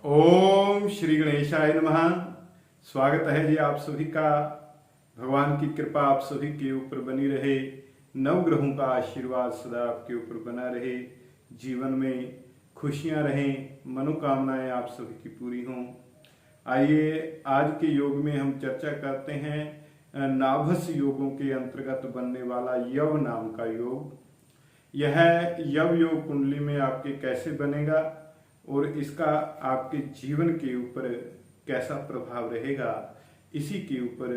ओम श्री गणेशाय नमः। स्वागत है जी आप सभी का। भगवान की कृपा आप सभी के ऊपर बनी रहे, नवग्रहों का आशीर्वाद सदा आपके ऊपर बना रहे, जीवन में खुशियां रहें, मनोकामनाएं आप सभी की पूरी हों। आइए आज के योग में हम चर्चा करते हैं नाभस योगों के अंतर्गत बनने वाला यव नाम का योग। यह यव योग कुंडली में आपके कैसे बनेगा और इसका आपके जीवन के ऊपर कैसा प्रभाव रहेगा, इसी के ऊपर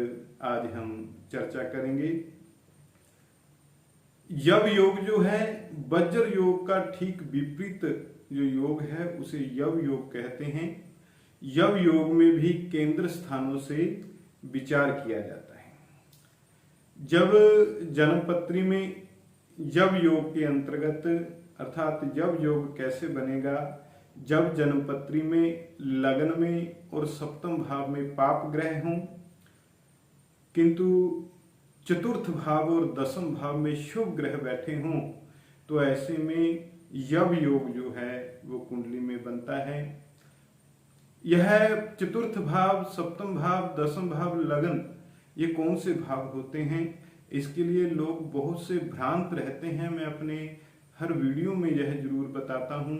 आज हम चर्चा करेंगे। यव योग जो है वज्र योग का ठीक विपरीत जो योग है उसे यव योग कहते हैं। यव योग में भी केंद्र स्थानों से विचार किया जाता है। जब जन्मपत्री में यव योग के अंतर्गत अर्थात यव योग कैसे बनेगा, जब जन्मपत्री में लग्न में और सप्तम भाव में पाप ग्रह हों किंतु चतुर्थ भाव और दसम भाव में शुभ ग्रह बैठे हों, तो ऐसे में यव योग जो है वो कुंडली में बनता है। यह चतुर्थ भाव, सप्तम भाव, दसम भाव, लगन, ये कौन से भाव होते हैं, इसके लिए लोग बहुत से भ्रांत रहते हैं। मैं अपने हर वीडियो में यह जरूर बताता हूं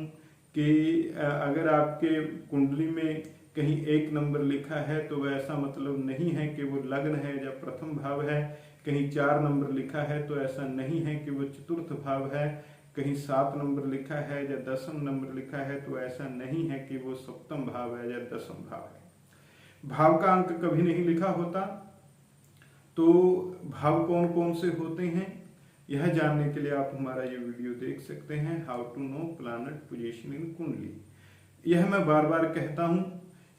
कि अगर आपके कुंडली में कहीं 1 नंबर लिखा है तो ऐसा मतलब नहीं है कि वो लग्न है या प्रथम भाव है। कहीं 4 नंबर लिखा है तो ऐसा नहीं है कि वो चतुर्थ भाव है। कहीं 7 नंबर लिखा है या 10म नंबर लिखा है तो ऐसा नहीं है कि वो सप्तम भाव है या 10म भाव है। भाव का अंक कभी नहीं लिखा होता। तो भाव कौन कौन से होते हैं, यह जानने के लिए आप हमारा ये वीडियो देख सकते हैं, how to know planet position in kundli. यह मैं बार बार कहता हूं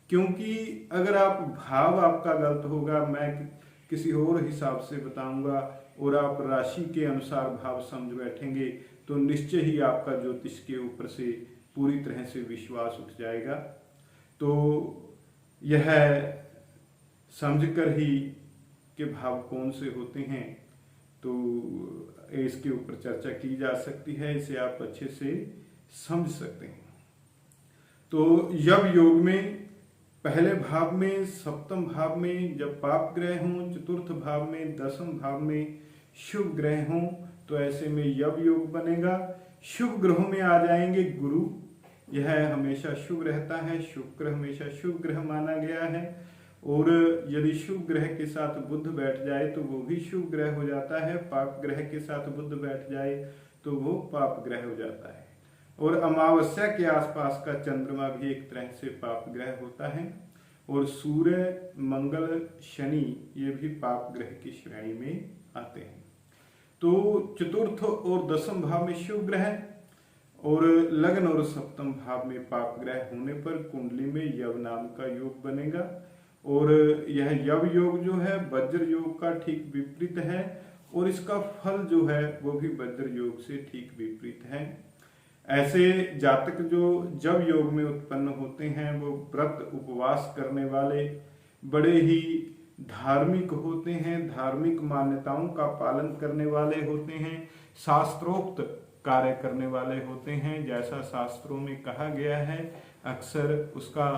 क्योंकि अगर आप भाव आपका गलत होगा, मैं किसी और हिसाब से बताऊंगा और आप राशि के अनुसार भाव समझ बैठेंगे तो निश्चय ही आपका ज्योतिष के ऊपर से पूरी तरह से विश्वास उठ जाएगा। तो यह समझकर ही के भाव कौन से होते हैं तो इसके ऊपर चर्चा की जा सकती है, इसे आप अच्छे से समझ सकते हैं। तो यव योग में पहले भाव में, सप्तम भाव में जब पाप ग्रह हों, चतुर्थ भाव में, दसम भाव में शुभ ग्रह हों, तो ऐसे में यव योग बनेगा। शुभ ग्रहों में आ जाएंगे गुरु, यह हमेशा शुभ रहता है, शुक्र हमेशा शुभ ग्रह माना गया है। और यदि शुभ ग्रह के साथ बुध बैठ जाए तो वो भी शुभ ग्रह हो जाता है। पाप ग्रह के साथ बुध बैठ जाए तो वो पाप ग्रह हो जाता है। और अमावस्या के आसपास का चंद्रमा भी एक तरह से पाप ग्रह होता है। और सूर्य, मंगल, शनि ये भी पाप ग्रह की श्रेणी में आते हैं। तो चतुर्थ और दसम भाव में शुभ ग्रह और लग्न और सप्तम भाव में पाप ग्रह होने पर कुंडली में यव नाम का योग बनेगा। और यह यव योग जो है वज्र योग का ठीक विपरीत है और इसका फल जो है वो भी वज्र योग से ठीक विपरीत है। ऐसे जातक जो जव योग में उत्पन्न होते हैं वो व्रत उपवास करने वाले, बड़े ही धार्मिक होते हैं, धार्मिक मान्यताओं का पालन करने वाले होते हैं, शास्त्रोक्त कार्य करने वाले होते हैं, जैसा शास्त्रों में कहा गया है अक्सर उसका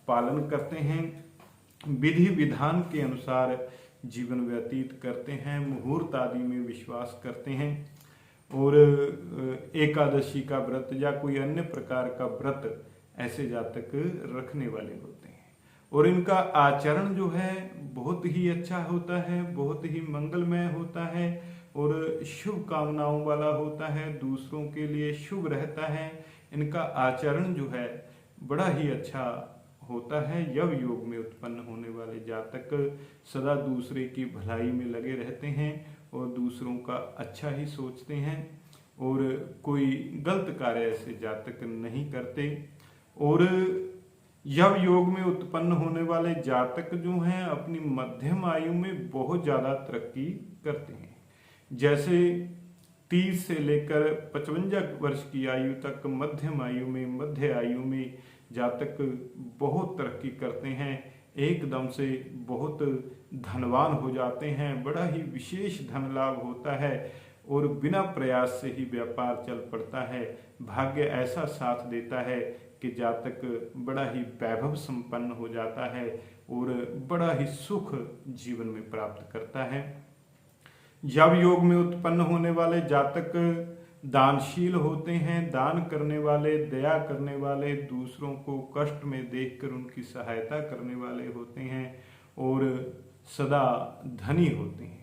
पालन करते हैं, विधि विधान के अनुसार जीवन व्यतीत करते हैं, मुहूर्त आदि में विश्वास करते हैं और एकादशी का व्रत या कोई अन्य प्रकार का व्रत ऐसे जातक रखने वाले होते हैं। और इनका आचरण जो है बहुत ही अच्छा होता है, बहुत ही मंगलमय होता है और शुभ कामनाओं वाला होता है, दूसरों के लिए शुभ रहता है। इनका आचरण जो है बड़ा ही अच्छा होता है। यव योग में उत्पन्न होने वाले जातक सदा दूसरे की भलाई में लगे रहते हैं और दूसरों का अच्छा ही सोचते हैं और कोई गलत कार्य ऐसे जातक नहीं करते। और यव योग में उत्पन्न होने वाले जातक जो हैं अपनी मध्यम आयु में बहुत ज्यादा तरक्की करते हैं। जैसे 30 से लेकर 55 वर्ष की आयु तक मध्यम आयु में, मध्य आयु में जातक बहुत तरक्की करते हैं, एकदम से बहुत धनवान हो जाते हैं, बड़ा ही विशेष धन लाभ होता है और बिना प्रयास से ही व्यापार चल पड़ता है। भाग्य ऐसा साथ देता है कि जातक बड़ा ही वैभव संपन्न हो जाता है और बड़ा ही सुख जीवन में प्राप्त करता है। यव योग में उत्पन्न होने वाले जातक दानशील होते हैं, दान करने वाले, दया करने वाले, दूसरों को कष्ट में देखकर उनकी सहायता करने वाले होते हैं और सदा धनी होते हैं।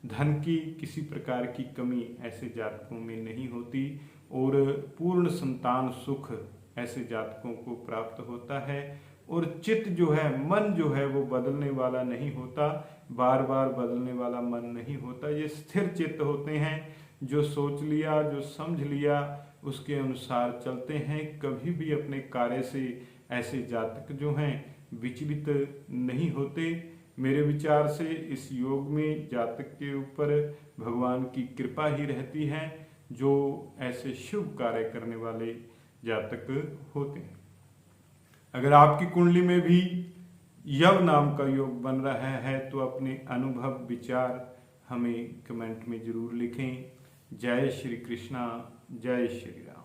धन की किसी प्रकार की कमी ऐसे जातकों में नहीं होती और पूर्ण संतान सुख ऐसे जातकों को प्राप्त होता है। और चित्त जो है, मन जो है, वो बदलने वाला नहीं होता, बार बार बदलने वाला मन नहीं होता। ये स्थिर चित्त होते हैं, जो सोच लिया, जो समझ लिया उसके अनुसार चलते हैं। कभी भी अपने कार्य से ऐसे जातक जो हैं विचलित नहीं होते। मेरे विचार से इस योग में जातक के ऊपर भगवान की कृपा ही रहती है, जो ऐसे शुभ कार्य करने वाले जातक होते हैं। अगर आपकी कुंडली में भी यव नाम का योग बन रहा है तो अपने अनुभव विचार हमें कमेंट में जरूर लिखें। जय श्री कृष्णा, जय श्री राम।